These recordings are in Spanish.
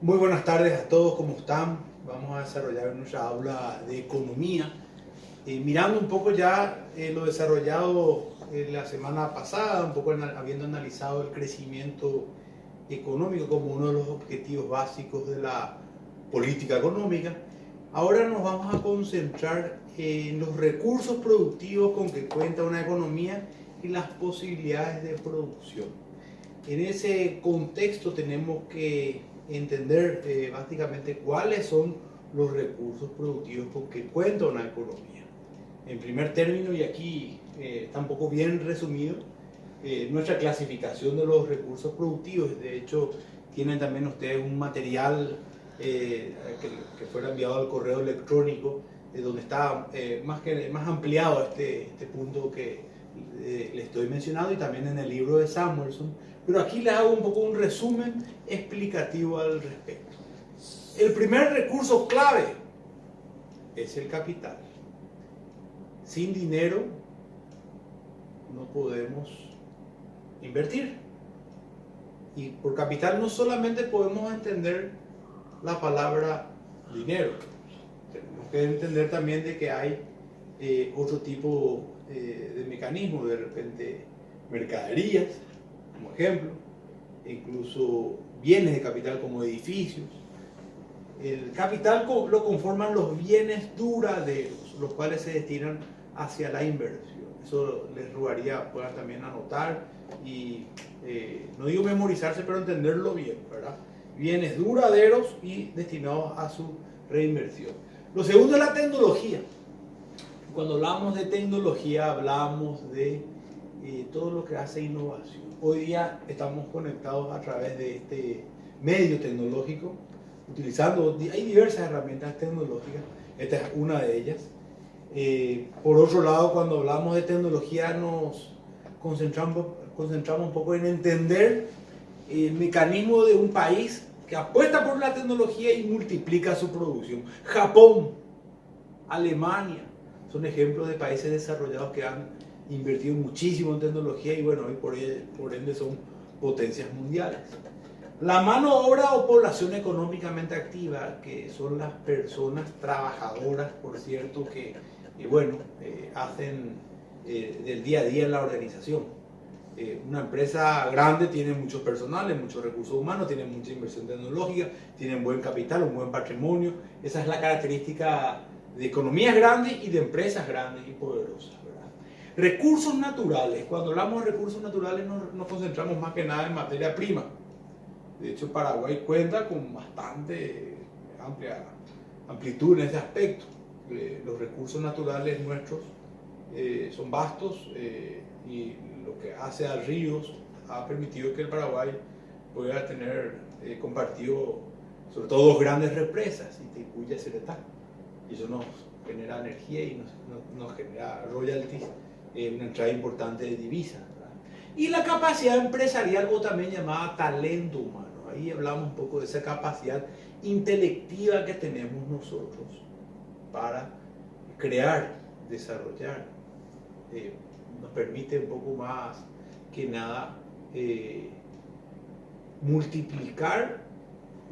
Muy buenas tardes a todos, ¿cómo están? Vamos a desarrollar nuestra aula de economía, mirando un poco ya lo desarrollado la semana pasada, un poco habiendo analizado el crecimiento económico como uno de los objetivos básicos de la política económica. Ahora nos vamos a concentrar en los recursos productivos con que cuenta una economía y las posibilidades de producción. En ese contexto tenemos que entender básicamente cuáles son los recursos productivos con que cuenta una economía. En primer término, y aquí está un poco bien resumido, nuestra clasificación de los recursos productivos. De hecho, tienen también ustedes un material que fuera enviado al correo electrónico, donde está más ampliado este punto que les estoy mencionando, y también en el libro de Samuelson. Pero aquí les hago un poco un resumen explicativo al respecto. El primer recurso clave es el capital. Sin dinero no podemos invertir. Y por capital no solamente podemos entender la palabra dinero, tenemos que entender también de que hay otro tipo de mecanismos, de repente mercaderías, como ejemplo, incluso bienes de capital como edificios. El capital lo conforman los bienes duraderos, los cuales se destinan hacia la inversión. Eso les rogaría puedan también anotar y no digo memorizarse, pero entenderlo bien, ¿verdad? Bienes duraderos y destinados a su reinversión. Lo segundo es la tecnología. Cuando hablamos de tecnología, hablamos de todo lo que hace innovación. Hoy día estamos conectados a través de este medio tecnológico, hay diversas herramientas tecnológicas, esta es una de ellas. Por otro lado, cuando hablamos de tecnología nos concentramos un poco en entender el mecanismo de un país que apuesta por la tecnología y multiplica su producción. Japón, Alemania, son ejemplos de países desarrollados que han invertido muchísimo en tecnología y bueno, hoy por ende son potencias mundiales. La mano de obra o población económicamente activa, que son las personas trabajadoras, por cierto, que hacen del día a día en la organización. Una empresa grande tiene muchos personales, muchos recursos humanos, tiene mucha inversión tecnológica, tienen buen capital, un buen patrimonio. Esa es la característica de economías grandes y de empresas grandes y poderosas, ¿verdad? Recursos naturales. Cuando hablamos de recursos naturales nos concentramos más que nada en materia prima. De hecho, Paraguay cuenta con bastante amplia amplitud en ese aspecto. Los recursos naturales nuestros son vastos y lo que hace a ríos ha permitido que el Paraguay pueda tener compartido sobre todo dos grandes represas, Itaipú y Ceretá. Y eso nos genera energía y nos genera royalties, una entrada importante de divisas. Y la capacidad empresarial, o también llamada talento humano. Ahí hablamos un poco de esa capacidad intelectiva que tenemos nosotros para crear, desarrollar. Nos permite un poco más que nada multiplicar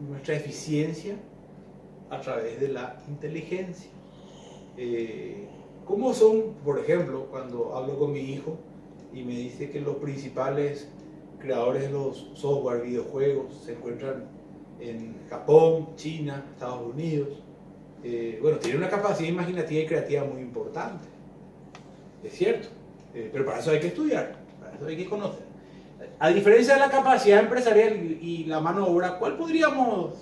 nuestra eficiencia a través de la inteligencia. ¿Cómo son, por ejemplo, cuando hablo con mi hijo y me dice que los principales creadores de los software, videojuegos, se encuentran en Japón, China, Estados Unidos? Tiene una capacidad imaginativa y creativa muy importante, es cierto, pero para eso hay que estudiar, para eso hay que conocer. A diferencia de la capacidad empresarial y la mano de obra, ¿cuál podríamos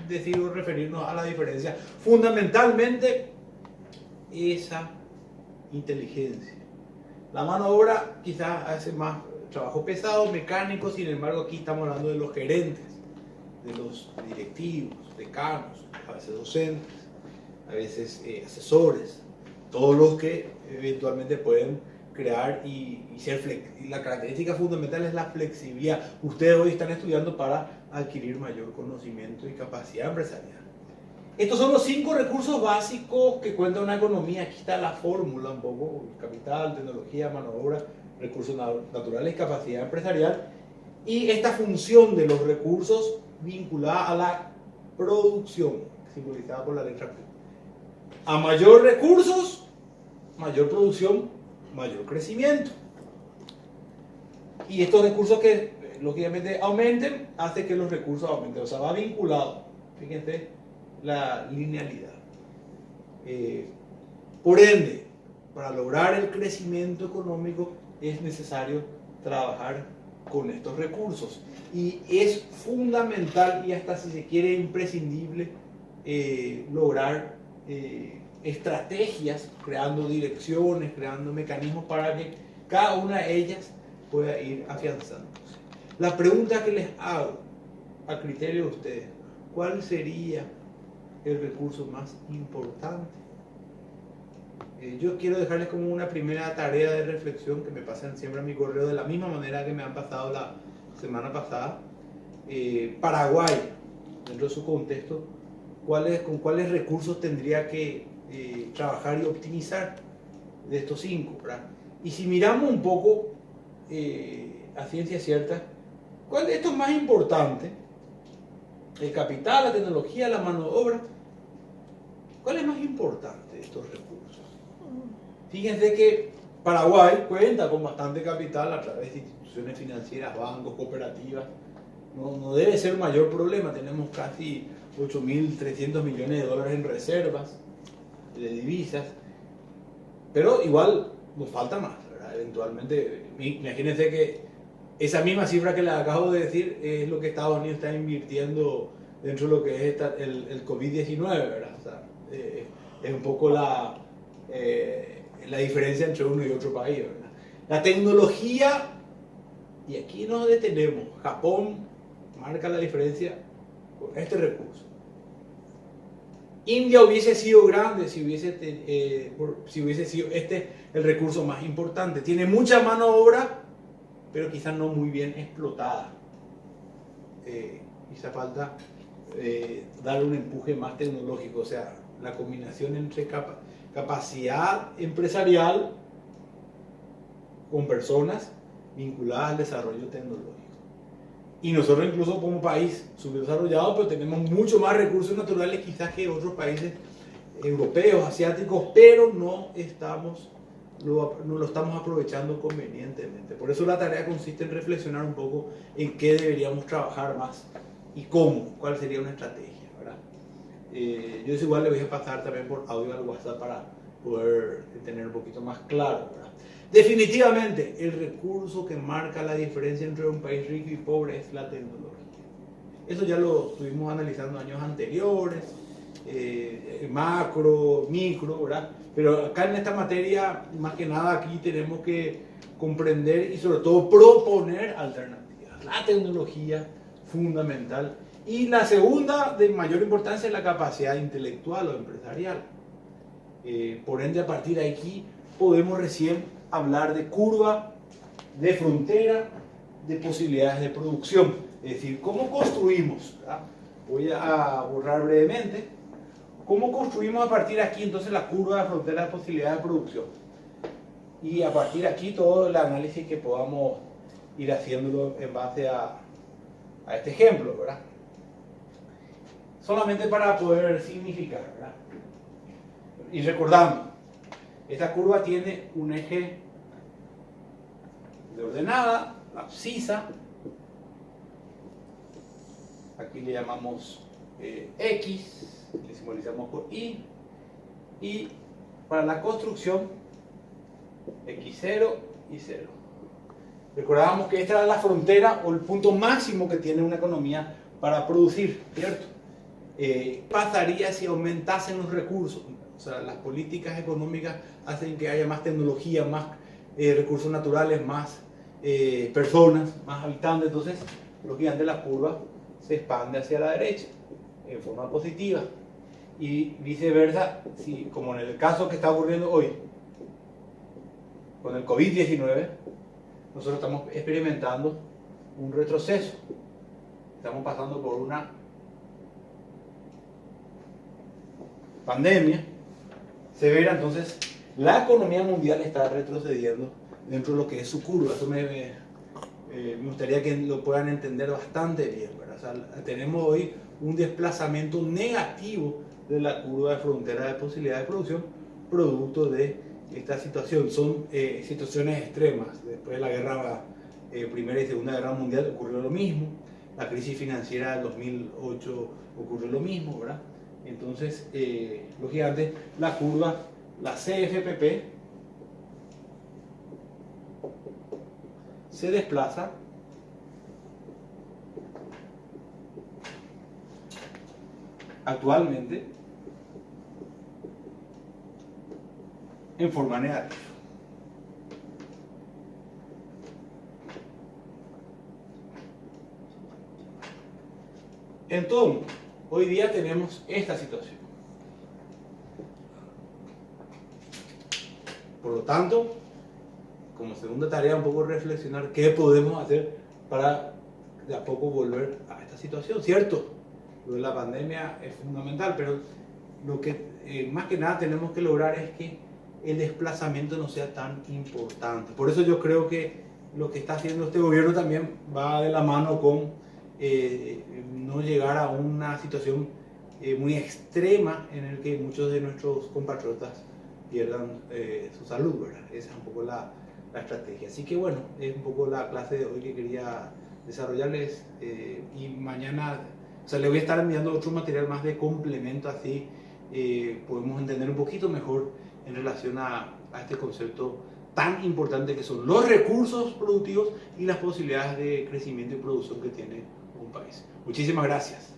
decir o referirnos a la diferencia? Fundamentalmente, esa inteligencia. La mano de obra quizás hace más trabajo pesado, mecánico, sin embargo aquí estamos hablando de los gerentes, de los directivos, decanos, a veces docentes, a veces asesores, todos los que eventualmente pueden crear y ser flexibles. La característica fundamental es la flexibilidad. Ustedes hoy están estudiando para adquirir mayor conocimiento y capacidad empresarial. Estos son los 5 recursos básicos que cuenta una economía. Aquí está la fórmula un poco: capital, tecnología, mano de obra, recursos naturales, capacidad empresarial. Y esta función de los recursos vinculada a la producción, simbolizada por la letra Q. A mayor recursos, mayor producción, mayor crecimiento. Y estos recursos que lógicamente aumenten, hace que los recursos aumenten. O sea, va vinculado. Fíjense la linealidad. Por ende, para lograr el crecimiento económico es necesario trabajar con estos recursos. Y es fundamental y hasta si se quiere imprescindible lograr estrategias, creando direcciones, creando mecanismos para que cada una de ellas pueda ir afianzándose. La pregunta que les hago a criterio de ustedes, ¿cuál sería el recurso más importante? Yo quiero dejarles como una primera tarea de reflexión que me pasen siempre a mi correo de la misma manera que me han pasado la semana pasada. Paraguay, dentro de su contexto, con cuáles recursos tendría que trabajar y optimizar de estos 5, ¿verdad? Y si miramos un poco a ciencia cierta, ¿cuál de estos es más importante? El capital, la tecnología, la mano de obra. ¿Cuál es más importante de estos recursos? Fíjense que Paraguay cuenta con bastante capital a través de instituciones financieras, bancos, cooperativas. No debe ser un mayor problema. Tenemos casi 8.300 millones de dólares en reservas de divisas. Pero igual nos falta más, ¿verdad? Eventualmente, imagínense que esa misma cifra que les acabo de decir es lo que Estados Unidos está invirtiendo dentro de lo que es el COVID-19, ¿verdad? O sea, es un poco la diferencia entre uno y otro país, ¿verdad? La tecnología, y aquí nos detenemos, Japón marca la diferencia con este recurso. India hubiese sido grande si hubiese sido este el recurso más importante. Tiene mucha mano de obra, pero quizás no muy bien explotada. Quizá falta darle un empuje más tecnológico, o sea, la combinación entre capacidad empresarial con personas vinculadas al desarrollo tecnológico. Y nosotros incluso como país subdesarrollado, pero tenemos mucho más recursos naturales quizás que otros países europeos, asiáticos, pero no lo estamos aprovechando convenientemente. Por eso la tarea consiste en reflexionar un poco en qué deberíamos trabajar más y cómo, cuál sería una estrategia, ¿verdad? Yo es igual le voy a pasar también por audio al WhatsApp para poder tener un poquito más claro, ¿verdad? Definitivamente, el recurso que marca la diferencia entre un país rico y pobre es la tecnología. Eso ya lo estuvimos analizando años anteriores, macro, micro, ¿verdad? Pero acá en esta materia, más que nada aquí tenemos que comprender y sobre todo proponer alternativas. La tecnología fundamental. Y la segunda de mayor importancia es la capacidad intelectual o empresarial. Por ende, a partir de aquí podemos recién hablar de curva, de frontera, de posibilidades de producción. Es decir, ¿cómo construimos? ¿Verdad? Voy a borrar brevemente. ¿Cómo construimos a partir de aquí entonces la curva de frontera de posibilidades de producción? Y a partir de aquí todo el análisis que podamos ir haciéndolo en base a este ejemplo, ¿verdad? Solamente para poder significar, ¿verdad? Y recordando, esta curva tiene un eje de ordenada, abscisa. Aquí le llamamos X, le simbolizamos por Y. Y para la construcción, X0 y 0. Recordábamos que esta era la frontera o el punto máximo que tiene una economía para producir, ¿cierto? Pasaría si aumentasen los recursos. O sea, las políticas económicas hacen que haya más tecnología, más recursos naturales, más personas, más habitantes. Entonces, lógicamente la curva se expande hacia la derecha en forma positiva. Y viceversa, si, como en el caso que está ocurriendo hoy, con el COVID-19, nosotros estamos experimentando un retroceso. Estamos pasando por una pandemia severa, entonces la economía mundial está retrocediendo dentro de lo que es su curva. Eso me me gustaría que lo puedan entender bastante bien, ¿verdad? O sea, tenemos hoy un desplazamiento negativo de la curva de frontera de posibilidades de producción producto de esta situación. Son situaciones extremas. Después de la guerra, Primera y Segunda Guerra Mundial ocurrió lo mismo. La crisis financiera del 2008 ocurrió lo mismo, ¿verdad? Entonces, lógicamente, la curva, la CFPP, se desplaza actualmente en forma negativa. Entonces, hoy día tenemos esta situación. Por lo tanto, como segunda tarea, un poco reflexionar qué podemos hacer para de a poco volver a esta situación, ¿cierto? Lo de la pandemia es fundamental, pero lo que más que nada tenemos que lograr es que el desplazamiento no sea tan importante. Por eso yo creo que lo que está haciendo este gobierno también va de la mano con no llegar a una situación muy extrema en el que muchos de nuestros compatriotas pierdan su salud, ¿verdad? Esa es un poco la estrategia. Así que bueno, es un poco la clase de hoy que quería desarrollarles y mañana, o sea, les voy a estar enviando otro material más de complemento, así podemos entender un poquito mejor en relación a este concepto tan importante que son los recursos productivos y las posibilidades de crecimiento y producción que tiene un país. Muchísimas gracias.